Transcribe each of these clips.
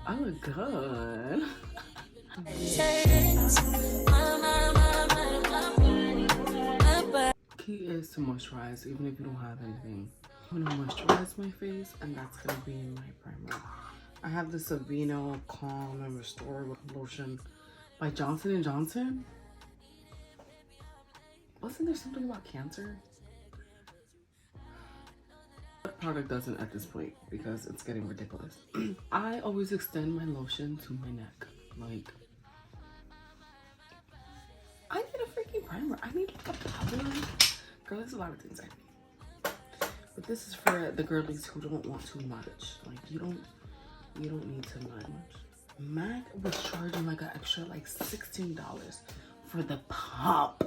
I look good. Key is to moisturize even if you don't have anything. I'm gonna moisturize my face, and that's gonna be my primer. I have this Aveeno Calm and Restore lotion by Johnson & Johnson. Wasn't there something about cancer? What product doesn't at this point, because it's getting ridiculous. I always extend my lotion to my neck. Like, I need a freaking primer. I need like a powder. Girl, there's a lot of things I need. But this is for the girlies who don't want too much. Like, you don't need too much. MAC was charging like an extra like $16 for the pop.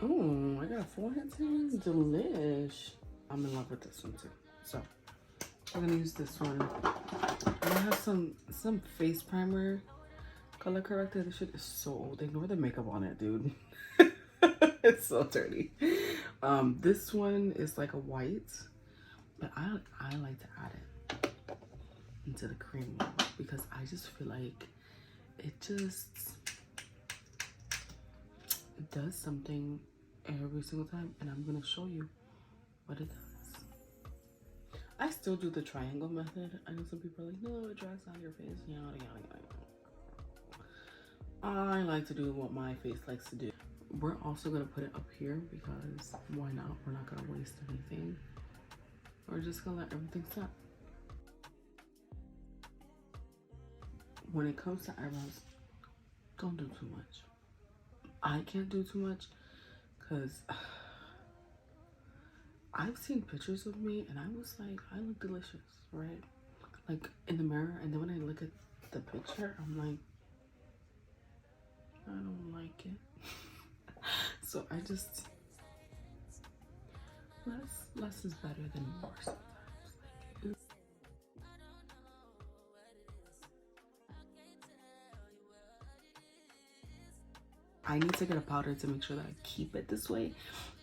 Oh, I got a forehead tan. Delish. I'm in love with this one too. So we're gonna use this one. And I have some face primer, color corrector. This shit is so old. Ignore the makeup on it, dude. It's so dirty. This one is like a white, but I like to add it into the cream one because I just feel like it does something every single time, and I'm gonna show you what it does. I still do the triangle method. I know some people are like, no, it drags out your face, yada yada yada. I like to do what my face likes to do. We're also gonna put it up here because why not? We're not gonna waste anything. We're just gonna let everything set. When it comes to eyebrows, don't do too much. I can't do too much because I've seen pictures of me and I was like, I look delicious, right? Like in the mirror, and then when I look at the picture, I'm like, I don't like it. So I just, less is better than more sometimes. Like, I need to get a powder to make sure that I keep it this way,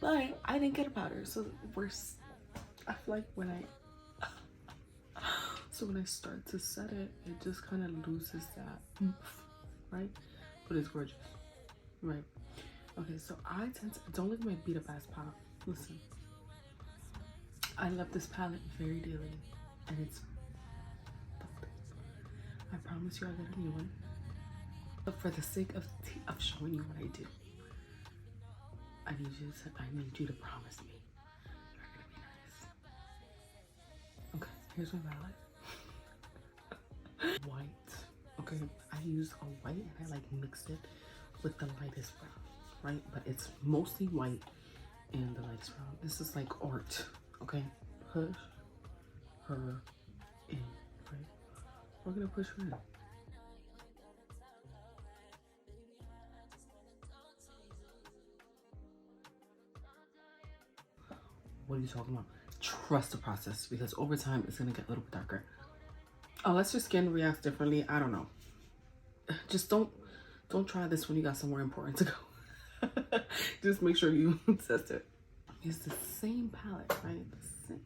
but I didn't get a powder, so I feel like when I start to set it, it just kind of loses that oomph, right? But it's gorgeous, right? Okay, so I tend to, don't look at my beat up ass palette. Listen, I love this palette very dearly, and it's, I promise you I'll get a new one. But for the sake of showing you what I do, I need you to promise me you're gonna be nice. Okay, here's my palette. White. Okay, I use a white and I like mix it with the lightest brown, right? But it's mostly white and the lightest brown. This is like art. Okay, push her in, right? We're gonna push her in. What are you talking about? Trust the process, because over time it's gonna get a little bit darker. Unless your skin reacts differently, I don't know. Just don't try this when you got somewhere important to go. Just make sure you test it. It's the same palette, right? The same.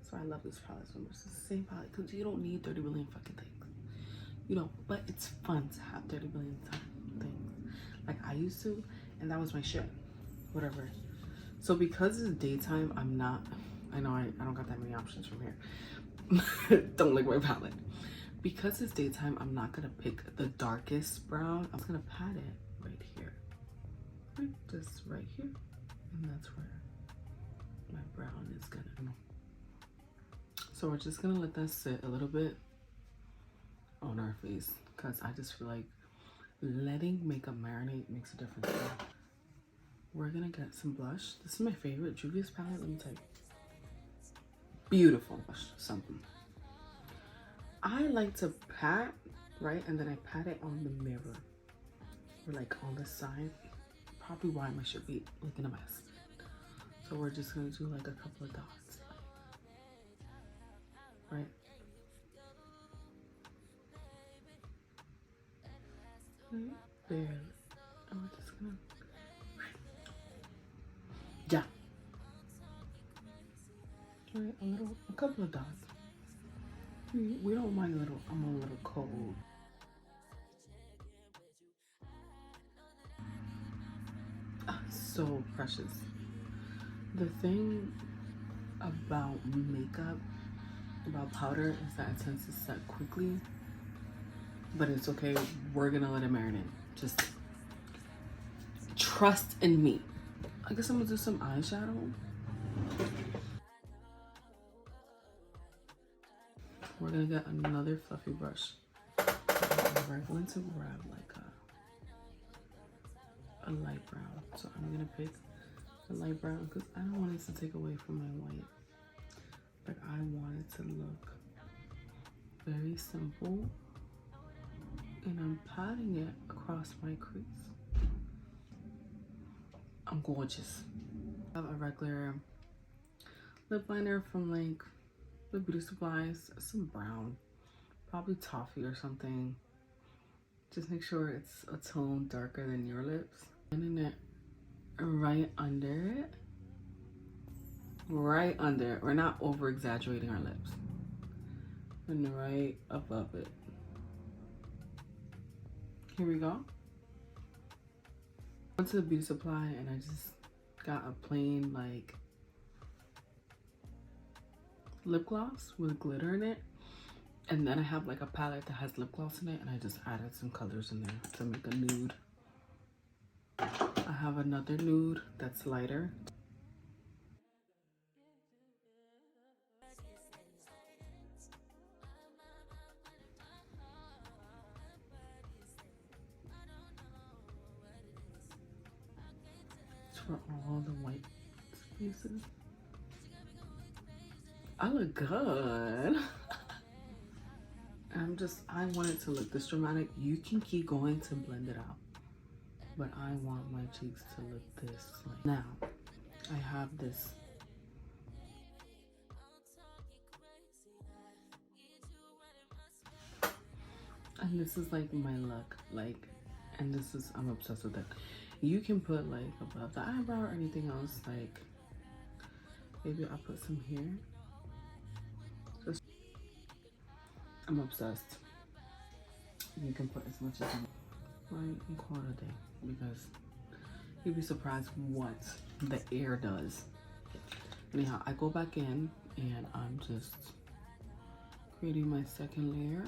So I love this palette so much. It's the same palette because you don't need 30 billion fucking things. You know, but it's fun to have 30 billion things. Like I used to, and that was my shit. Whatever. So because it's daytime, I know I don't got that many options from here. Don't lick my palette. Because it's daytime, I'm not gonna pick the darkest brown. I'm just gonna pat it right here. Right, just right here. And that's where my brown is gonna go. So we're just gonna let that sit a little bit on our face, because I just feel like letting makeup marinate makes a difference. We're gonna get some blush. This is my favorite Juvia's palette. Let me tell you. Beautiful blush, something. I like to pat, right? And then I pat it on the mirror. Or like on the side. Probably why my shit be looking a mess. So we're just gonna do like a couple of dots. Right? Barely. And we're just gonna, yeah. right, a couple of dots. We don't mind a little. I'm a little cold. So precious. The thing about makeup, about powder, is that it tends to set quickly. But it's okay. We're gonna let it marinate. Just trust in me. I guess I'm gonna do some eyeshadow. We're gonna get another fluffy brush. We're going to grab like a light brown. So I'm gonna pick a light brown because I don't want it to take away from my white. But I want it to look very simple. And I'm patting it across my crease. I'm gorgeous. I have a regular lip liner from like the beauty supplies, some brown, probably toffee or something. Just make sure it's a tone darker than your lips. And then it right under it. Right under it. We're not over exaggerating our lips. And right above it. Here we go. Went to the beauty supply and I just got a plain like lip gloss with glitter in it. And then I have like a palette that has lip gloss in it and I just added some colors in there to make a nude. I have another nude that's lighter. It's for all the white spaces. I look good. I want it to look this dramatic. You can keep going to blend it out. But I want my cheeks to look this. Like, now, I have this. And this is like my look. Like, and this is, I'm obsessed with it. You can put like above the eyebrow or anything else. Like, maybe I'll put some here. I'm obsessed. You can put as much as you want, right? And call it a day, because you'd be surprised what the air does. Anyhow, I go back in and I'm just creating my second layer.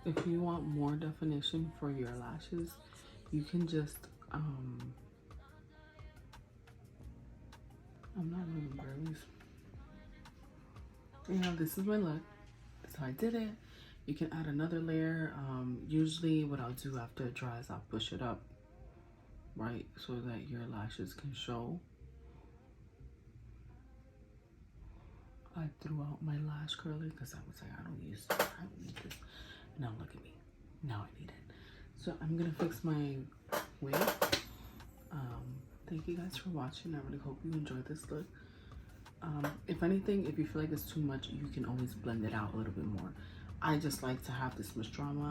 If you want more definition for your lashes, you can just I'm not moving girlies. Anyhow, this is my look. That's how I did it. You can add another layer. Usually what I'll do after it dries, I'll push it up, right? So that your lashes can show. I threw out my lash curler because I was like, I don't need this. Now look at me. Now I need it. So I'm gonna fix my wig. Thank you guys for watching. I really hope you enjoyed this look. If anything, if you feel like it's too much, you can always blend it out a little bit more. I just like to have this much drama.